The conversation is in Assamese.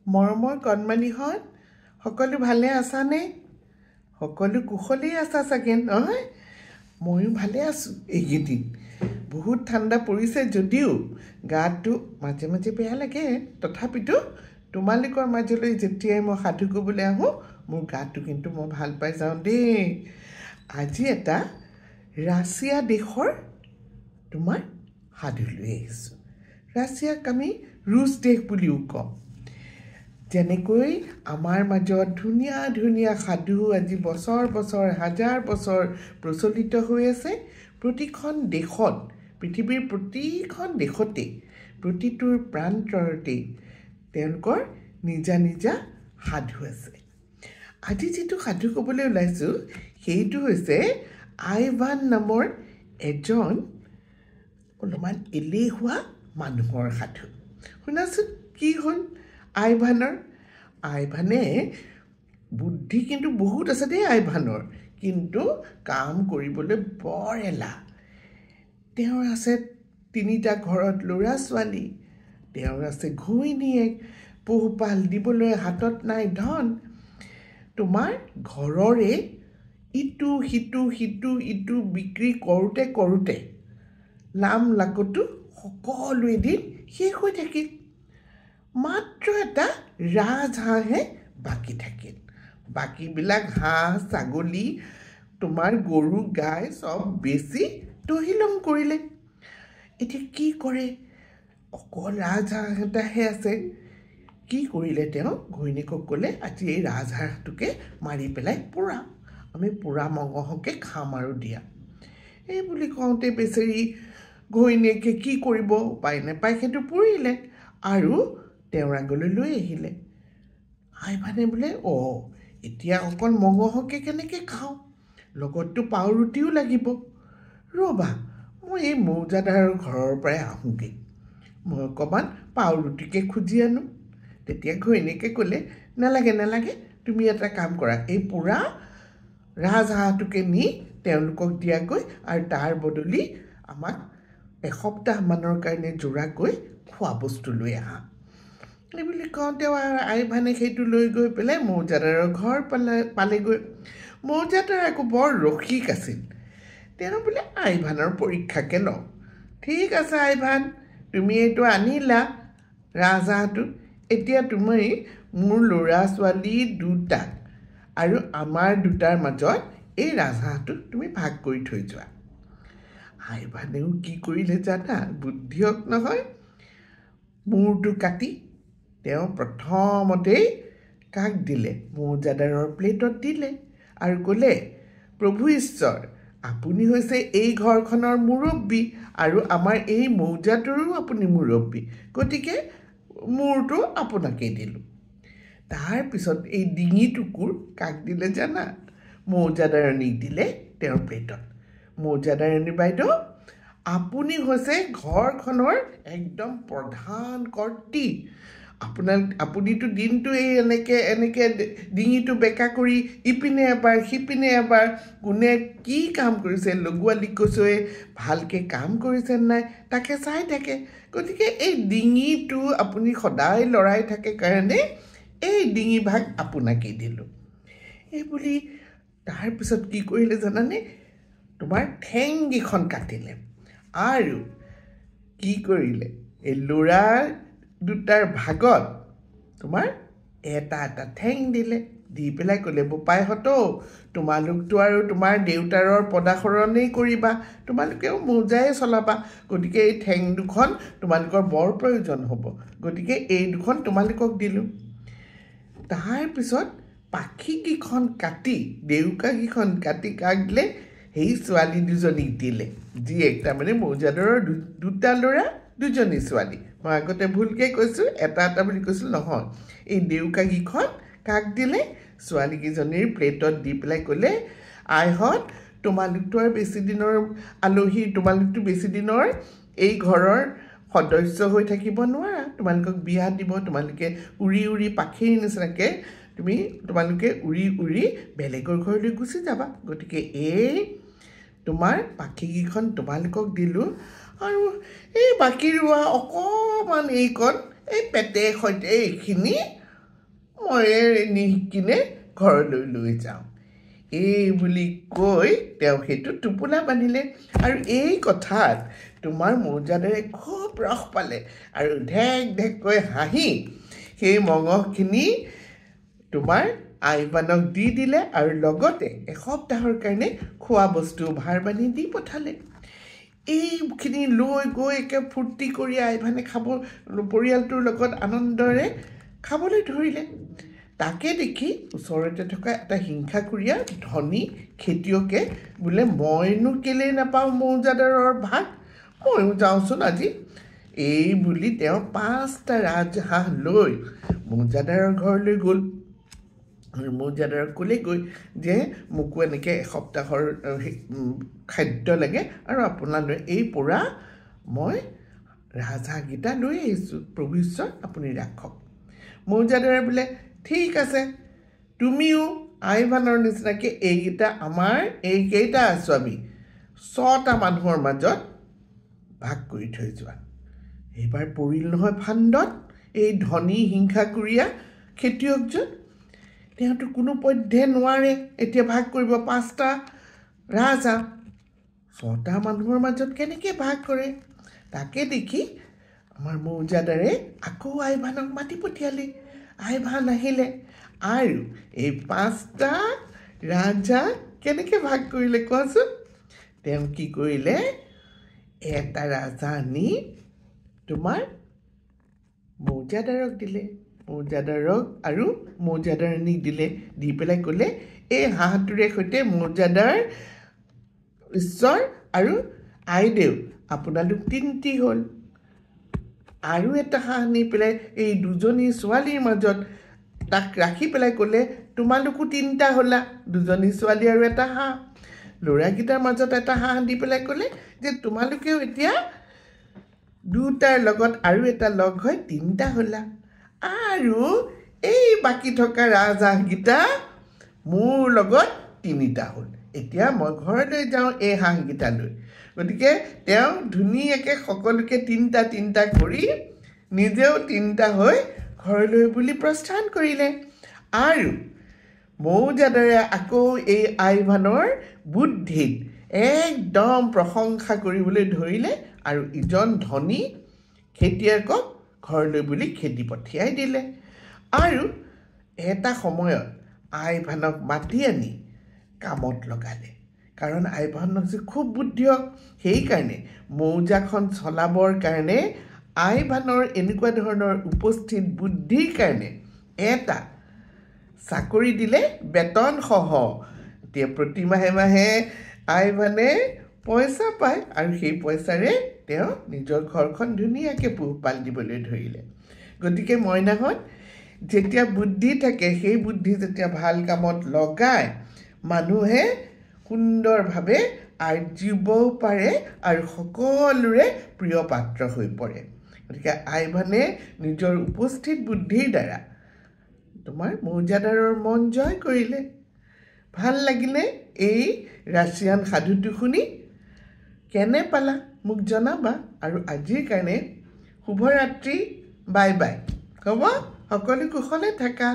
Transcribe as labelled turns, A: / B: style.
A: মৰমৰ কণমানিহঁত সকলো ভালে আছানে? সকলো কুশলেই আছা চাগে নহয়? ময়ো ভালে আছোঁ। এইকেইদিন বহুত ঠাণ্ডা পৰিছে যদিও গাটো মাজে মাজে বেয়া লাগে। তথাপিতো তোমালোকৰ মাজলৈ যেতিয়াই মই সাধু ক'বলৈ আহোঁ মোৰ গাটো কিন্তু মই ভাল পাই যাওঁ দেই। আজি এটা ৰাছিয়া দেশৰ তোমাৰ সাধু লৈ আহিছোঁ। ৰাছিয়াক আমি ৰুছ দেশ বুলিও কওঁ। যেনেকৈ আমাৰ মাজত ধুনীয়া ধুনীয়া সাধু আজি বছৰ বছৰ হাজাৰ বছৰ প্ৰচলিত হৈ আছে, প্ৰতিখন দেশত পৃথিৱীৰ প্ৰতিখন দেশতেই প্ৰতিটোৰ প্ৰান্তৰতেই তেওঁলোকৰ নিজা নিজা সাধু আছে। আজি যিটো সাধু ক'বলৈ ওলাইছোঁ সেইটো হৈছে আইভান নামৰ এজন অলপমান এলেহুৱা মানুহৰ সাধু। শুনাচোন কি হ'ল আইভানৰ। আইভানে বুদ্ধি কিন্তু বহুত আছে দেই আইভানৰ, কিন্তু কাম কৰিবলৈ বৰ এলাহ। তেওঁৰ আছে 3টা ঘৰত ল'ৰা ছোৱালী, তেওঁৰ আছে ঘৈণীয়েক, পোহপাল দিবলৈ হাতত নাই ধন। তোমাৰ ঘৰৰে ইটো সিটো বিক্ৰী কৰোঁতে কৰোঁতে লাম লাকতো সকলো এদিন শেষ হৈ থাকিল। মাত্ৰ এটা ৰাজহাঁহে বাকী থাকিল। বাকীবিলাক হাঁহ ছাগলী তোমাৰ গৰু গাই চব বেছি তহিলং কৰিলে। এতিয়া কি কৰে? অকল ৰাজহাঁহ এটাহে আছে। কি কৰিলে তেওঁ? ঘৈণীয়েকক ক'লে আজি এই ৰাজহাঁহটোকে মাৰি পেলাই পোৰা, আমি পোৰা মঙহকে খাম আৰু দিয়া। এই বুলি কওঁতে বেচেৰি ঘৈণীয়েকে কি কৰিব, উপায় নাপায় সেইটো পুৰিলে আৰু তেওঁৰ আগলৈ লৈ আহিলে। আইভানে বোলে এতিয়া অকল মঙহকে কেনেকৈ খাওঁ, লগততো পাওৰুটিও লাগিব। ৰ'বা মই এই মৌজাদাৰৰ ঘৰৰ পৰাই আহোঁগৈ, মই অকণমান পাওৰুটিকে খুজি আনো। তেতিয়া ঘৈণীয়েকে ক'লে নালাগে, তুমি এটা কাম কৰা, এই পোৰা ৰাজহাঁহটোকে নি তেওঁলোকক দিয়াগৈ আৰু তাৰ বদলি আমাক এসপ্তাহমানৰ কাৰণে জোৰাকৈ খোৱা বস্তু লৈ আহা। এই বুলি কওঁতে আইভানে সেইটো লৈ গৈ পেলাই মৌজাদাৰৰ ঘৰ পালেগৈ। মৌজাদাৰ আকৌ বৰ ৰসিক আছিল। তেওঁ বোলে আইভানৰ পৰীক্ষাকে লওঁ। ঠিক আছে আইভান, তুমি এইটো আনিলা ৰাজহাঁহটো, এতিয়া তুমি মোৰ ল'ৰা ছোৱালী 2টাক আৰু আমাৰ 2টাৰ মাজত এই ৰাজহাঁহটো তুমি ভাগ কৰি থৈ যোৱা। আইভানেও কি কৰিলে জানা? বুদ্ধিয়ক নহয়। মূৰটো কাটি তেওঁ প্ৰথমতেই কাক দিলে? মৌজাদাৰৰ প্লেটত দিলে আৰু ক'লে প্ৰভু ঈশ্বৰ, আপুনি হৈছে এই ঘৰখনৰ মুৰব্বী আৰু আমাৰ এই মৌজাটোৰো আপুনি মুৰব্বী, গতিকে মূৰটো আপোনাকেই দিলোঁ। তাৰপিছত এই ডিঙিটুকুৰ কাক দিলে জানা? মৌজাদাৰণীক দিলে তেওঁৰ প্লেটত। মৌজাদাৰণী বাইদেউ, আপুনি হৈছে ঘৰখনৰ একদম প্ৰধান কৰ্ত্ৰী। আপুনিতো দিনটো এই এনেকৈ ডিঙিটো বেকা কৰি ইপিনে এবাৰ সিপিনে এবাৰ কোনে কি কাম কৰিছে, লগোৱা লিকচুৱে ভালকৈ কাম কৰিছে নাই তাকে চাই থাকে। গতিকে এই ডিঙিটো আপুনি সদায় লৰাই থাকে কাৰণে এই ডিঙি ভাগ আপোনাকেই দিলোঁ। এই বুলি তাৰপিছত কি কৰিলে জানানে? তোমাৰ ঠেংকেইখন কাটিলে আৰু কি কৰিলে? এই ল'ৰা 2টাৰ ভাগত তোমাৰ এটা ঠেং দিলে। দি পেলাই ক'লে বোপাইহঁতো, তোমালোকতো আৰু তোমাৰ দেউতাৰৰ পদাসৰণেই কৰিবা, তোমালোকেও মৌজাই চলাবা, গতিকে এই ঠেং 2খন তোমালোকৰ বৰ প্ৰয়োজন হ'ব, গতিকে এই 2খন তোমালোকক দিলোঁ। তাৰপিছত পাখিকেইখন কাটি ডেউকাকেইখন কাটি কাক দিলে? সেই ছোৱালী 2জনীক দিলে। জীয়েক, তাৰমানে মৌজাদাৰৰ 2টা ল'ৰা 2জনী ছোৱালী। মই আগতে ভুলকৈ কৈছোঁ, এটা বুলি কৈছিলোঁ, নহয়। এই ডেউকাকেইখন কাক দিলে? ছোৱালীকেইজনীৰ প্লেটত দি পেলাই ক'লে আইহঁত, তোমালোকতো আৰু বেছি দিনৰ আলহী, তোমালোকতো বেছি দিনৰ এই ঘৰৰ সদস্য হৈ থাকিব নোৱাৰা, তোমালোকক বিয়া দিব, তোমালোকে উৰি উৰি পাখিৰ নিচিনাকৈ তোমালোকে উৰি উৰি বেলেগৰ ঘৰলৈ গুচি যাবা, গতিকে এই তোমাৰ পাখিকেইখন তোমালোকক দিলোঁ আৰু এই বাকী ৰোৱা অকণমান এইকণ এই পেটে সৈতে এইখিনি মই নি কিনে ঘৰলৈ লৈ যাওঁ এই বুলি কৈ তেওঁ সেইটো টোপোলা বান্ধিলে আৰু এই কথাত তোমাৰ মৌজাদাৰে খুব ৰস পালে আৰু ঢেক ঢেককৈ হাঁহি সেই মঙহখিনি তোমাৰ আইভানক দি দিলে আৰু লগতে এসপ্তাহৰ কাৰণে খোৱা বস্তু ভাৰ বান্ধি দি পঠালে এইখিনি লৈ গৈ একে ফূৰ্তি কৰি আইভানে খাব পৰিয়ালটোৰ লগত আনন্দৰে খাবলৈ ধৰিলে তাকে দেখি ওচৰতে থকা এটা হিংসাকুৰীয়া ধনী খেতিয়কে বোলে মইনো কেলেই নাপাওঁ মৌজাদাৰৰ ভাগ ময়ো যাওঁচোন আজি এই বুলি তেওঁ 5টা ৰাজহাঁহ লৈ মৌজাদাৰৰ ঘৰলৈ গ'ল আৰু মৌজাদাৰক ক'লেগৈ যে মোকো এনেকৈ এসপ্তাহৰ খাদ্য লাগে আৰু আপোনালৈ এই পৰা মই ৰাজহাঁহকেইটা লৈ আহিছোঁ প্ৰভু ঈশ্বৰ আপুনি ৰাখক মৌজাদাৰে বোলে ঠিক আছে তুমিও আইভানৰ নিচিনাকৈ এইকেইটা আমাৰ এইকেইটা আছোঁ আমি 6টা মানুহৰ মাজত ভাগ কৰি থৈ যোৱা এইবাৰ পৰিল নহয় ফান্দত এই ধনী হিংসাকুৰীয়া খেতিয়কজন তেওঁতো কোনো পধ্যে নোৱাৰে এতিয়া ভাগ কৰিব 5টা ৰাজহাঁহ 6টা মানুহৰ মাজত কেনেকৈ ভাগ কৰে তাকে দেখি আমাৰ মৌজাদাৰে আকৌ আইভানক মাতি পঠিয়ালে আইভান আহিলে আৰু এই 5টা ৰাজহাঁহ কেনেকৈ ভাগ কৰিলে কোৱাচোন তেওঁ কি কৰিলে এটা ৰাজহাঁহ নি তোমাৰ মৌজাদাৰক দিলে মৌজাদাৰক আৰু মৌজাদাৰণীক দিলে দি পেলাই ক'লে এই হাঁহটোৰে সৈতে মৌজাদাৰ ঈশ্বৰ আৰু আইদেউ আপোনালোক 3টি হ'ল আৰু এটা হাঁহ নি পেলাই এই দুজনী ছোৱালীৰ মাজত তাক ৰাখি পেলাই ক'লে তোমালোকো 3টা হ'লা দুজনী ছোৱালী আৰু এটা হাঁহ ল'ৰাকেইটাৰ মাজত এটা হাঁহ দি পেলাই ক'লে যে তোমালোকেও এতিয়া 2টাৰ লগত আৰু এটা লগ হৈ 3টা হ'লা আৰু এই বাকী থকা ৰাজহাঁহকেইটা মোৰ লগত 3টা হ'ল এতিয়া মই ঘৰলৈ যাওঁ এই হাঁহকেইটালৈ গতিকে তেওঁ ধুনীয়াকৈ সকলোকে 3টা কৰি নিজেও 3টা হৈ ঘৰলৈ বুলি প্ৰস্থান কৰিলে আৰু মৌজাদাৰে আকৌ এই আইভানৰ বুদ্ধিত একদম প্ৰশংসা কৰিবলৈ ধৰিলে আৰু ইজন ধনী খেতিয়কক ঘৰলৈ বুলি খেদি পঠিয়াই দিলে আৰু এটা সময়ত আইভানক মাতি আনি কামত লগালে কাৰণ আইভানক যে খুব বুদ্ধিয়ক সেইকাৰণে মৌজাখন চলাবৰ কাৰণে আইভানৰ এনেকুৱা ধৰণৰ উপস্থিত বুদ্ধিৰ কাৰণে এটা চাকৰি দিলে বেতনসহ এতিয়া প্ৰতি মাহে মাহে আইভানে পইচা পায় আৰু সেই পইচাৰে তেওঁ নিজৰ ঘৰখন ধুনীয়াকৈ পোহপাল দিবলৈ ধৰিলে গতিকে মইনাহঁত যেতিয়া বুদ্ধি থাকে সেই বুদ্ধি যেতিয়া ভাল কামত লগায় মানুহে সুন্দৰভাৱে আৰ্জিবও পাৰে আৰু সকলোৰে প্ৰিয় পাত্ৰ হৈ পৰে গতিকে আইভানে নিজৰ উপস্থিত বুদ্ধিৰ দ্বাৰা তোমাৰ মৌজাদাৰৰ মন জয় কৰিলে ভাল লাগিলে এই ৰাছিয়ান সাধুটো শুনি কেনে পালা মোক জনাবা আৰু আজিৰ কাৰণে শুভৰাত্ৰি বাই বাই হ'ব সকলো কুশলে থাকা